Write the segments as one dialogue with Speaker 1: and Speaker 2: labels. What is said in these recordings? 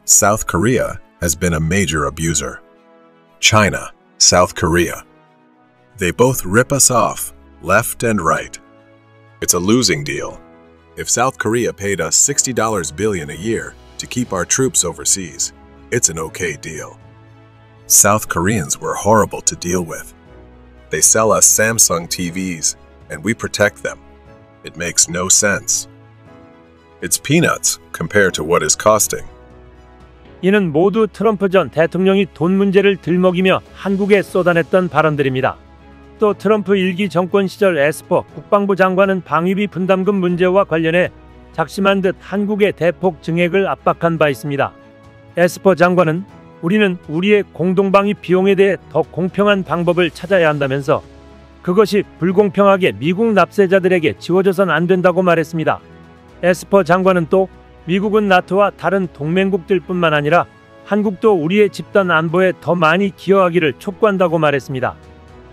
Speaker 1: South Korea has been a major abuser. China, South Korea. They both rip us off, left and right. It's a losing deal. If South Korea paid us $60 billion a year to keep our troops overseas, it's an okay deal. South Koreans were horrible to deal with. They sell us Samsung TVs, and we protect them. It makes no sense. It's peanuts compared to what is costing.
Speaker 2: 이는 모두 트럼프 전 대통령이 돈 문제를 들먹이며 한국에 쏟아냈던 발언들입니다. 또 트럼프 1기 정권 시절 에스퍼 국방부 장관은 방위비 분담금 문제와 관련해 작심한 듯 한국의 대폭 증액을 압박한 바 있습니다. 에스퍼 장관은 우리는 우리의 공동방위 비용에 대해 더 공평한 방법을 찾아야 한다면서 그것이 불공평하게 미국 납세자들에게 지워져선 안 된다고 말했습니다. 에스퍼 장관은 또 미국은 나토와 다른 동맹국들 뿐만 아니라 한국도 우리의 집단 안보에 더 많이 기여하기를 촉구한다고 말했습니다.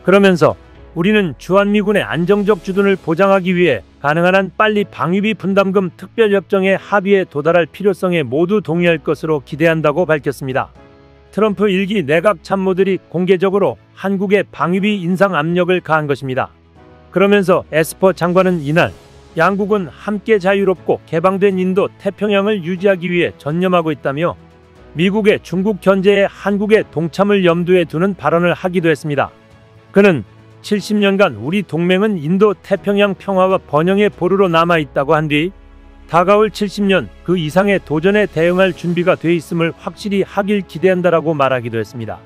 Speaker 2: 그러면서 우리는 주한미군의 안정적 주둔을 보장하기 위해 가능한 한 빨리 방위비 분담금 특별협정의 합의에 도달할 필요성에 모두 동의할 것으로 기대한다고 밝혔습니다. 트럼프 1기 내각 참모들이 공개적으로 한국의 방위비 인상 압력을 가한 것입니다. 그러면서 에스퍼 장관은 이날 양국은 함께 자유롭고 개방된 인도 태평양을 유지하기 위해 전념하고 있다며 미국의 중국 견제에 한국의 동참을 염두에 두는 발언을 하기도 했습니다. 그는 70년간 우리 동맹은 인도 태평양 평화와 번영의 보루로 남아있다고 한 뒤 다가올 70년 그 이상의 도전에 대응할 준비가 돼 있음을 확실히 하길 기대한다라고 말하기도 했습니다.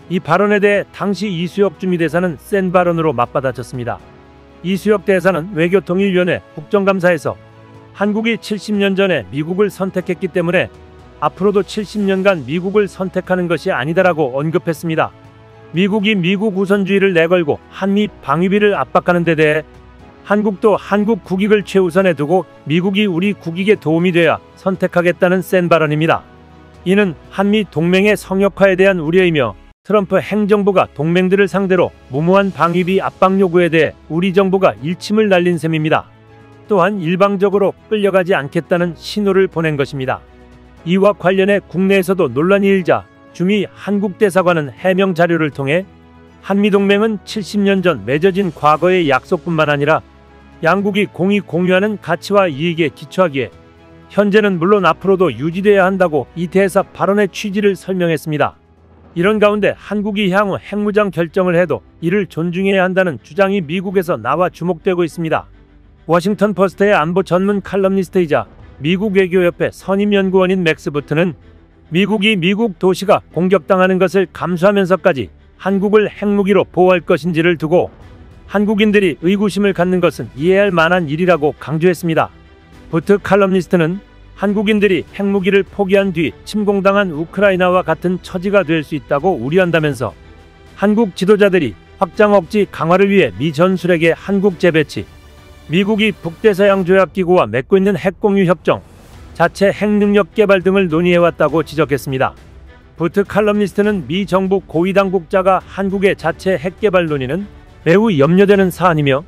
Speaker 2: 이 발언에 대해 당시 이수혁 주미대사는 센 발언으로 맞받아쳤습니다. 이수혁 대사는 외교통일위원회 국정감사에서 한국이 70년 전에 미국을 선택했기 때문에 앞으로도 70년간 미국을 선택하는 것이 아니다라고 언급했습니다. 미국이 미국 우선주의를 내걸고 한미 방위비를 압박하는 데 대해 한국도 한국 국익을 최우선에 두고 미국이 우리 국익에 도움이 돼야 선택하겠다는 센 발언입니다. 이는 한미 동맹의 성역화에 대한 우려이며 트럼프 행정부가 동맹들을 상대로 무모한 방위비 압박 요구에 대해 우리 정부가 일침을 날린 셈입니다. 또한 일방적으로 끌려가지 않겠다는 신호를 보낸 것입니다. 이와 관련해 국내에서도 논란이 일자 주미 한국 대사관은 해명 자료를 통해 한미동맹은 70년 전 맺어진 과거의 약속뿐만 아니라 양국이 공히 공유하는 가치와 이익에 기초하기에 현재는 물론 앞으로도 유지돼야 한다고 이 대사 발언의 취지를 설명했습니다. 이런 가운데 한국이 향후 핵무장 결정을 해도 이를 존중해야 한다는 주장이 미국에서 나와 주목되고 있습니다. 워싱턴 포스트의 안보 전문 칼럼니스트이자 미국 외교협회 선임연구원인 맥스 부트는 미국이 미국 도시가 공격당하는 것을 감수하면서까지 한국을 핵무기로 보호할 것인지를 두고 한국인들이 의구심을 갖는 것은 이해할 만한 일이라고 강조했습니다. 부트 칼럼니스트는 한국인들이 핵무기를 포기한 뒤 침공당한 우크라이나와 같은 처지가 될 수 있다고 우려한다면서 한국 지도자들이 확장 억지 강화를 위해 미 전술핵의 한국 재배치, 미국이 북대서양 조약기구와 맺고 있는 핵공유 협정, 자체 핵능력 개발 등을 논의해왔다고 지적했습니다. 부트 칼럼니스트는 미 정부 고위당국자가 한국의 자체 핵개발 논의는 매우 염려되는 사안이며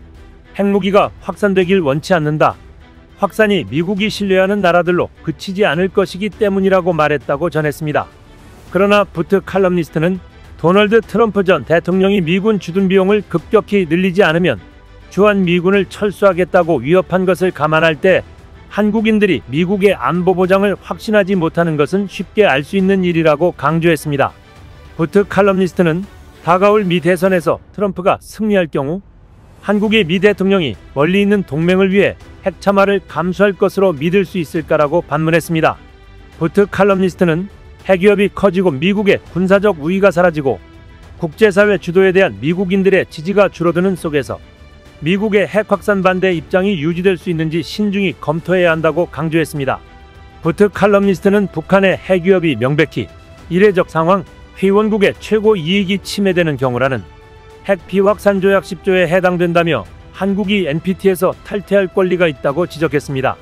Speaker 2: 핵무기가 확산되길 원치 않는다. 확산이 미국이 신뢰하는 나라들로 그치지 않을 것이기 때문이라고 말했다고 전했습니다. 그러나 부트 칼럼니스트는 도널드 트럼프 전 대통령이 미군 주둔 비용을 급격히 늘리지 않으면 주한미군을 철수하겠다고 위협한 것을 감안할 때 한국인들이 미국의 안보 보장을 확신하지 못하는 것은 쉽게 알 수 있는 일이라고 강조했습니다. 부트 칼럼니스트는 다가올 미 대선에서 트럼프가 승리할 경우 한국의 미 대통령이 멀리 있는 동맹을 위해 핵 참화를 감수할 것으로 믿을 수 있을까라고 반문했습니다. 부트 칼럼니스트는 핵위협이 커지고 미국의 군사적 우위가 사라지고 국제사회 주도에 대한 미국인들의 지지가 줄어드는 속에서 미국의 핵 확산 반대 입장이 유지될 수 있는지 신중히 검토해야 한다고 강조했습니다. 부트 칼럼니스트는 북한의 핵위협이 명백히 이례적 상황, 회원국의 최고 이익이 침해되는 경우라는 핵 비확산 조약 10조에 해당된다며 한국이 NPT에서 탈퇴할 권리가 있다고 지적했습니다.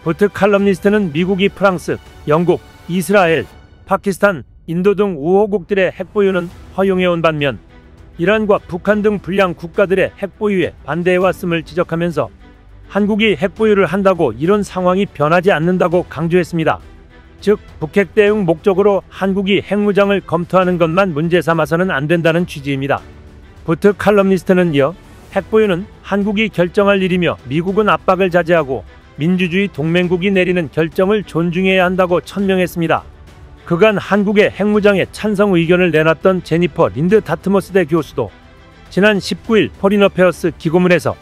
Speaker 2: 부트 칼럼니스트는 미국이 프랑스, 영국, 이스라엘, 파키스탄, 인도 등 우호국들의 핵보유는 허용해온 반면 이란과 북한 등 불량 국가들의 핵보유에 반대해왔음을 지적하면서 한국이 핵보유를 한다고 이런 상황이 변하지 않는다고 강조했습니다. 즉 북핵 대응 목적으로 한국이 핵무장을 검토하는 것만 문제 삼아서는 안 된다는 취지입니다. 부트 칼럼니스트는 이어 핵보유는 한국이 결정할 일이며 미국은 압박을 자제하고 민주주의 동맹국이 내리는 결정을 존중해야 한다고 천명했습니다. 그간 한국의 핵무장에 찬성 의견을 내놨던 제니퍼 린드 다트머스대 교수도 지난 19일 포린 어페어스 기고문에서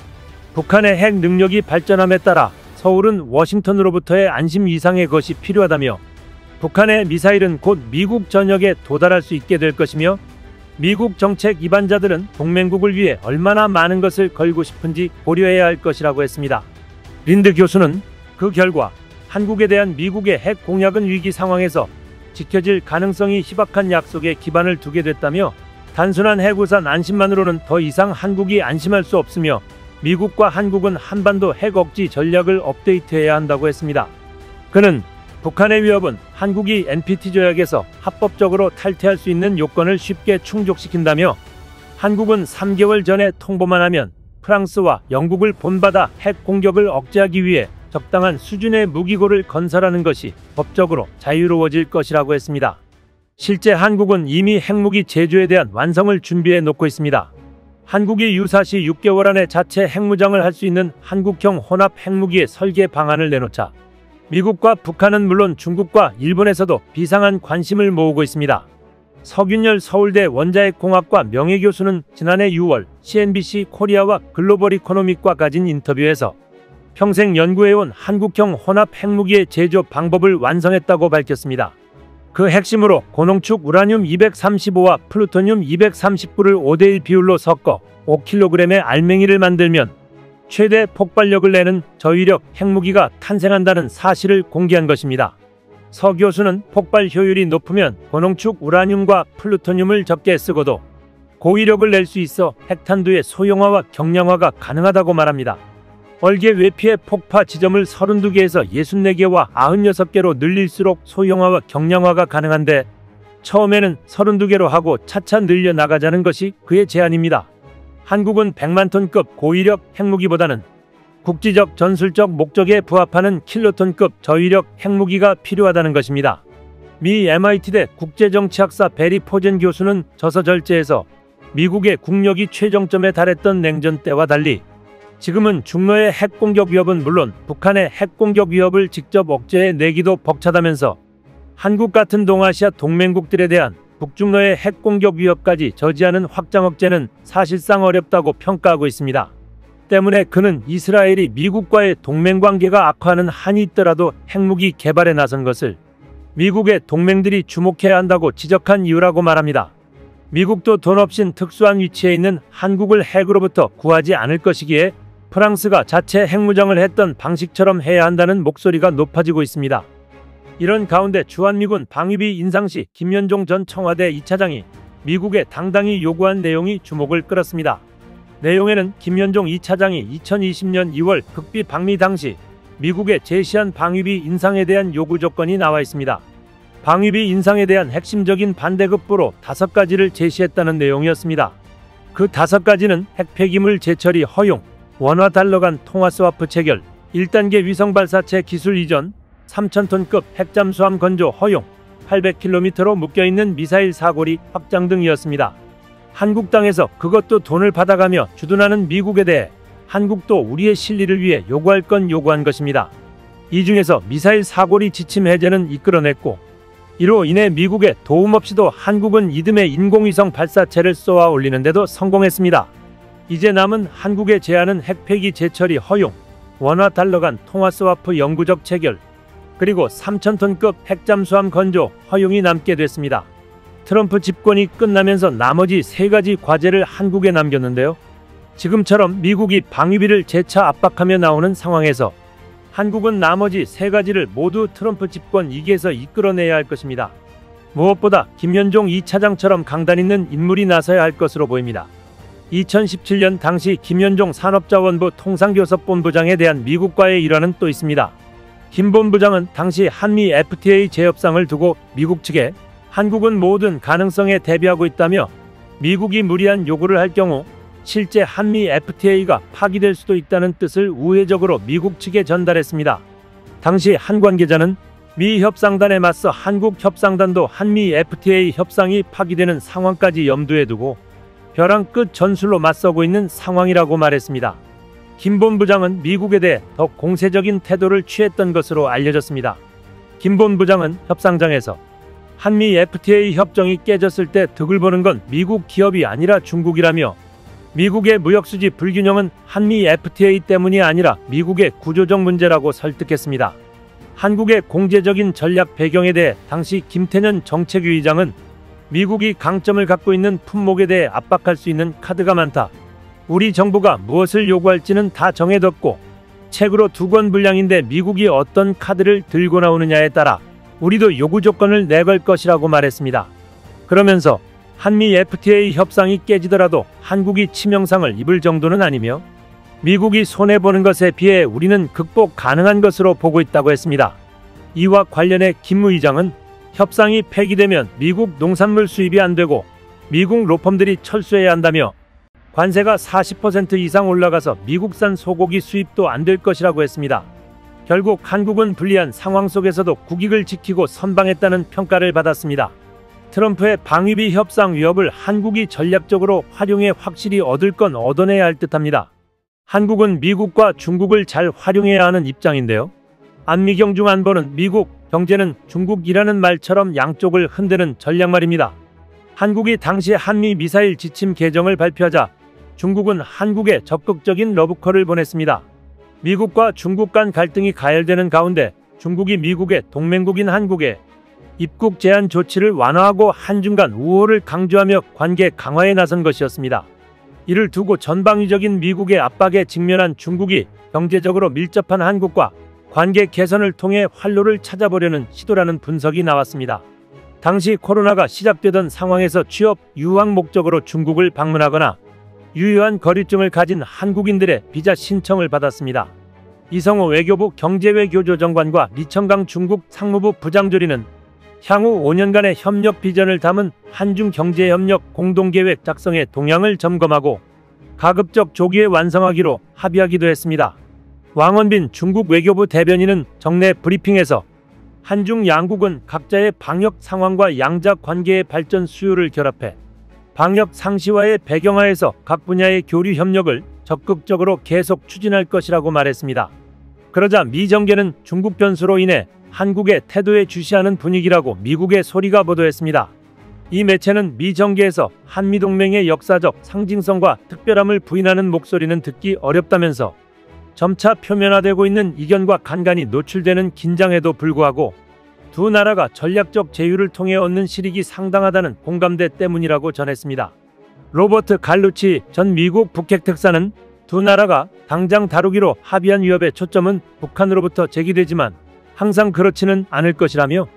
Speaker 2: 북한의 핵 능력이 발전함에 따라 서울은 워싱턴으로부터의 안심 이상의 것이 필요하다며 북한의 미사일은 곧 미국 전역에 도달할 수 있게 될 것이며 미국 정책 이반자들은 동맹국을 위해 얼마나 많은 것을 걸고 싶은지 고려해야 할 것이라고 했습니다. 린드 교수는 그 결과 한국에 대한 미국의 핵 공약은 위기 상황에서 지켜질 가능성이 희박한 약속에 기반을 두게 됐다며 단순한 핵우산 안심만으로는 더 이상 한국이 안심할 수 없으며 미국과 한국은 한반도 핵 억지 전략을 업데이트해야 한다고 했습니다. 그는 북한의 위협은 한국이 NPT 조약에서 합법적으로 탈퇴할 수 있는 요건을 쉽게 충족시킨다며 한국은 3개월 전에 통보만 하면 프랑스와 영국을 본받아 핵 공격을 억제하기 위해 적당한 수준의 무기고를 건설하는 것이 법적으로 자유로워질 것이라고 했습니다. 실제 한국은 이미 핵무기 제조에 대한 완성을 준비해 놓고 있습니다. 한국이 유사시 6개월 안에 자체 핵무장을 할 수 있는 한국형 혼합 핵무기의 설계 방안을 내놓자 미국과 북한은 물론 중국과 일본에서도 비상한 관심을 모으고 있습니다. 서균열 서울대 원자핵공학과 명예교수는 지난해 6월 CNBC 코리아와 글로벌 이코노믹과 가진 인터뷰에서 평생 연구해온 한국형 혼합 핵무기의 제조 방법을 완성했다고 밝혔습니다. 그 핵심으로 고농축 우라늄 235와 플루토늄 239를 5대1 비율로 섞어 5kg의 알맹이를 만들면 최대 폭발력을 내는 저위력 핵무기가 탄생한다는 사실을 공개한 것입니다. 서 교수는 폭발 효율이 높으면 고농축 우라늄과 플루토늄을 적게 쓰고도 고위력을 낼 수 있어 핵탄두의 소형화와 경량화가 가능하다고 말합니다. 얼개 외피의 폭파 지점을 32개에서 64개와 96개로 늘릴수록 소형화와 경량화가 가능한데 처음에는 32개로 하고 차차 늘려나가자는 것이 그의 제안입니다. 한국은 100만 톤급 고위력 핵무기보다는 국지적 전술적 목적에 부합하는 킬로톤급 저위력 핵무기가 필요하다는 것입니다. 미 MIT대 국제정치학사 베리 포젠 교수는 저서절제에서 미국의 국력이 최정점에 달했던 냉전 때와 달리 지금은 중러의 핵공격 위협은 물론 북한의 핵공격 위협을 직접 억제해 내기도 벅차다면서 한국 같은 동아시아 동맹국들에 대한 북중러의 핵공격 위협까지 저지하는 확장 억제는 사실상 어렵다고 평가하고 있습니다. 때문에 그는 이스라엘이 미국과의 동맹관계가 악화하는 한이 있더라도 핵무기 개발에 나선 것을 미국의 동맹들이 주목해야 한다고 지적한 이유라고 말합니다. 미국도 돈 없인 특수한 위치에 있는 한국을 핵으로부터 구하지 않을 것이기에 프랑스가 자체 핵무장을 했던 방식처럼 해야 한다는 목소리가 높아지고 있습니다. 이런 가운데 주한미군 방위비 인상 시 김연종 전 청와대 2차장이 미국에 당당히 요구한 내용이 주목을 끌었습니다. 내용에는 김연종 2차장이 2020년 2월 극비 방미 당시 미국에 제시한 방위비 인상에 대한 요구 조건이 나와 있습니다. 방위비 인상에 대한 핵심적인 반대급부로 5가지를 제시했다는 내용이었습니다. 그 5가지는 핵폐기물 재처리 허용, 원화 달러 간 통화 스와프 체결, 1단계 위성발사체 기술 이전, 3,000톤급 핵잠수함 건조 허용, 800km로 묶여있는 미사일 사거리 확장 등이었습니다. 한국 땅에서 그것도 돈을 받아가며 주둔하는 미국에 대해 한국도 우리의 실리를 위해 요구할 건 요구한 것입니다. 이 중에서 미사일 사거리 지침 해제는 이끌어냈고 이로 인해 미국의 도움 없이도 한국은 이듬해 인공위성 발사체를 쏘아 올리는데도 성공했습니다. 이제 남은 한국의 제안은 핵폐기 재처리 허용, 원화 달러 간 통화 스와프 영구적 체결, 그리고 3,000톤급 핵잠수함 건조 허용이 남게 됐습니다. 트럼프 집권이 끝나면서 나머지 3가지 과제를 한국에 남겼는데요. 지금처럼 미국이 방위비를 재차 압박하며 나오는 상황에서 한국은 나머지 3가지를 모두 트럼프 집권 2기에서 이끌어내야 할 것입니다. 무엇보다 김연종 2차장처럼 강단 있는 인물이 나서야 할 것으로 보입니다. 2017년 당시 김연종 산업자원부 통상교섭본부장에 대한 미국과의 일화는 또 있습니다. 김 본부장은 당시 한미 FTA 재협상을 두고 미국 측에 한국은 모든 가능성에 대비하고 있다며 미국이 무리한 요구를 할 경우 실제 한미 FTA가 파기될 수도 있다는 뜻을 우회적으로 미국 측에 전달했습니다. 당시 한 관계자는 미 협상단에 맞서 한국 협상단도 한미 FTA 협상이 파기되는 상황까지 염두에 두고 벼랑 끝 전술로 맞서고 있는 상황이라고 말했습니다. 김 본부장은 미국에 대해 더 공세적인 태도를 취했던 것으로 알려졌습니다. 김 본부장은 협상장에서 한미 FTA 협정이 깨졌을 때 득을 보는 건 미국 기업이 아니라 중국이라며 미국의 무역수지 불균형은 한미 FTA 때문이 아니라 미국의 구조적 문제라고 설득했습니다. 한국의 공제적인 전략 배경에 대해 당시 김태년 정책위의장은 미국이 강점을 갖고 있는 품목에 대해 압박할 수 있는 카드가 많다. 우리 정부가 무엇을 요구할지는 다 정해뒀고 책으로 2권 분량인데 미국이 어떤 카드를 들고 나오느냐에 따라 우리도 요구 조건을 내걸 것이라고 말했습니다. 그러면서 한미 FTA 협상이 깨지더라도 한국이 치명상을 입을 정도는 아니며 미국이 손해보는 것에 비해 우리는 극복 가능한 것으로 보고 있다고 했습니다. 이와 관련해 김 의장은 협상이 폐기되면 미국 농산물 수입이 안 되고 미국 로펌들이 철수해야 한다며 관세가 40% 이상 올라가서 미국산 소고기 수입도 안 될 것이라고 했습니다. 결국 한국은 불리한 상황 속에서도 국익을 지키고 선방했다는 평가를 받았습니다. 트럼프의 방위비 협상 위협을 한국이 전략적으로 활용해 확실히 얻을 건 얻어내야 할 듯합니다. 한국은 미국과 중국을 잘 활용해야 하는 입장인데요. 안미경중 안보는 미국, 경제는 중국이라는 말처럼 양쪽을 흔드는 전략 말입니다. 한국이 당시 한미 미사일 지침 개정을 발표하자 중국은 한국에 적극적인 러브콜을 보냈습니다. 미국과 중국 간 갈등이 가열되는 가운데 중국이 미국의 동맹국인 한국에 입국 제한 조치를 완화하고 한중 간 우호를 강조하며 관계 강화에 나선 것이었습니다. 이를 두고 전방위적인 미국의 압박에 직면한 중국이 경제적으로 밀접한 한국과 관계 개선을 통해 활로를 찾아보려는 시도라는 분석이 나왔습니다. 당시 코로나가 시작되던 상황에서 취업, 유학 목적으로 중국을 방문하거나 유효한 거류증을 가진 한국인들의 비자 신청을 받았습니다. 이성호 외교부 경제외교조정관과 리청강 중국 상무부 부장조리는 향후 5년간의 협력 비전을 담은 한중 경제협력 공동계획 작성의 동향을 점검하고 가급적 조기에 완성하기로 합의하기도 했습니다. 왕원빈 중국 외교부 대변인은 정례 브리핑에서 한중 양국은 각자의 방역 상황과 양자 관계의 발전 수요를 결합해 방역 상시화의 배경하에서 각 분야의 교류 협력을 적극적으로 계속 추진할 것이라고 말했습니다. 그러자 미 정계는 중국 변수로 인해 한국의 태도에 주시하는 분위기라고 미국의 소리가 보도했습니다. 이 매체는 미 정계에서 한미동맹의 역사적 상징성과 특별함을 부인하는 목소리는 듣기 어렵다면서 점차 표면화되고 있는 이견과 간간이 노출되는 긴장에도 불구하고 두 나라가 전략적 제휴를 통해 얻는 실익이 상당하다는 공감대 때문이라고 전했습니다. 로버트 갈루치 전 미국 북핵 특사는 두 나라가 당장 다루기로 합의한 위협의 초점은 북한으로부터 제기되지만 항상 그렇지는 않을 것이라며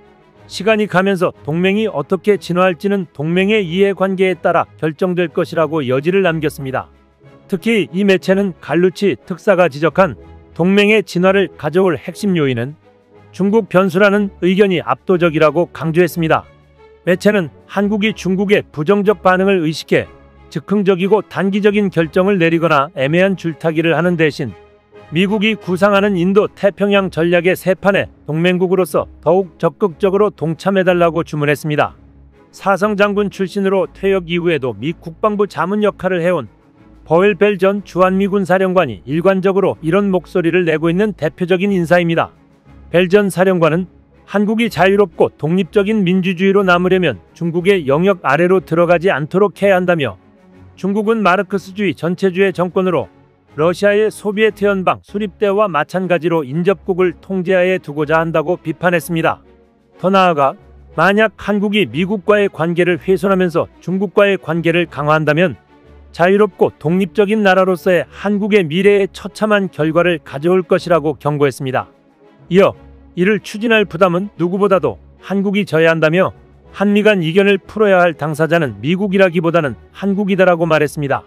Speaker 2: 시간이 가면서 동맹이 어떻게 진화할지는 동맹의 이해관계에 따라 결정될 것이라고 여지를 남겼습니다. 특히 이 매체는 갈루치 특사가 지적한 동맹의 진화를 가져올 핵심 요인은 중국 변수라는 의견이 압도적이라고 강조했습니다. 매체는 한국이 중국의 부정적 반응을 의식해 즉흥적이고 단기적인 결정을 내리거나 애매한 줄타기를 하는 대신 미국이 구상하는 인도 태평양 전략의 새판에 동맹국으로서 더욱 적극적으로 동참해달라고 주문했습니다. 사성 장군 출신으로 퇴역 이후에도 미 국방부 자문 역할을 해온 버웰 벨 전 주한미군 사령관이 일관적으로 이런 목소리를 내고 있는 대표적인 인사입니다. 벨 전 사령관은 한국이 자유롭고 독립적인 민주주의로 남으려면 중국의 영역 아래로 들어가지 않도록 해야 한다며 중국은 마르크스주의 전체주의 정권으로 러시아의 소비에트 연방 수립 때와 마찬가지로 인접국을 통제하에 두고자 한다고 비판했습니다. 더 나아가 만약 한국이 미국과의 관계를 훼손하면서 중국과의 관계를 강화한다면 자유롭고 독립적인 나라로서의 한국의 미래에 처참한 결과를 가져올 것이라고 경고했습니다. 이어 이를 추진할 부담은 누구보다도 한국이 져야 한다며 한미 간 이견을 풀어야 할 당사자는 미국이라기보다는 한국이다라고 말했습니다.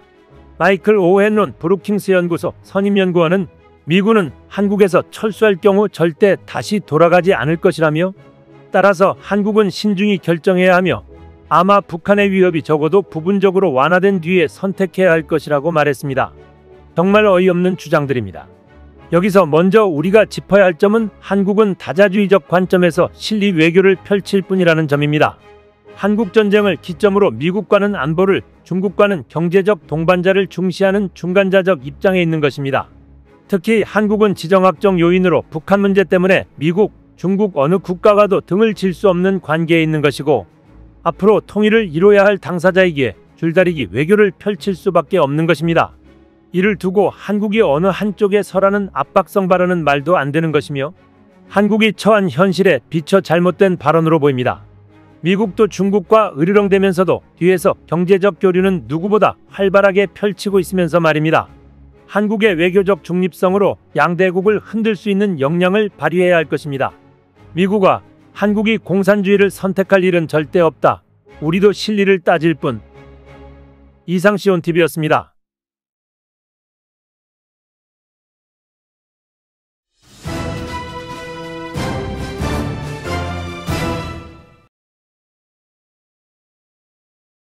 Speaker 2: 마이클 오헨론 브루킹스 연구소 선임연구원은 미군은 한국에서 철수할 경우 절대 다시 돌아가지 않을 것이라며 따라서 한국은 신중히 결정해야 하며 아마 북한의 위협이 적어도 부분적으로 완화된 뒤에 선택해야 할 것이라고 말했습니다. 정말 어이없는 주장들입니다. 여기서 먼저 우리가 짚어야 할 점은 한국은 다자주의적 관점에서 실리 외교를 펼칠 뿐이라는 점입니다. 한국전쟁을 기점으로 미국과는 안보를, 중국과는 경제적 동반자를 중시하는 중간자적 입장에 있는 것입니다. 특히 한국은 지정학적 요인으로 북한 문제 때문에 미국, 중국 어느 국가와도 등을 질 수 없는 관계에 있는 것이고, 앞으로 통일을 이뤄야 할 당사자이기에 줄다리기 외교를 펼칠 수밖에 없는 것입니다. 이를 두고 한국이 어느 한쪽에 서라는 압박성 발언은 말도 안 되는 것이며, 한국이 처한 현실에 비춰 잘못된 발언으로 보입니다. 미국도 중국과 으르렁대면서도 뒤에서 경제적 교류는 누구보다 활발하게 펼치고 있으면서 말입니다. 한국의 외교적 중립성으로 양대국을 흔들 수 있는 역량을 발휘해야 할 것입니다. 미국과 한국이 공산주의를 선택할 일은 절대 없다. 우리도 실리를 따질 뿐. 이상 시온TV였습니다.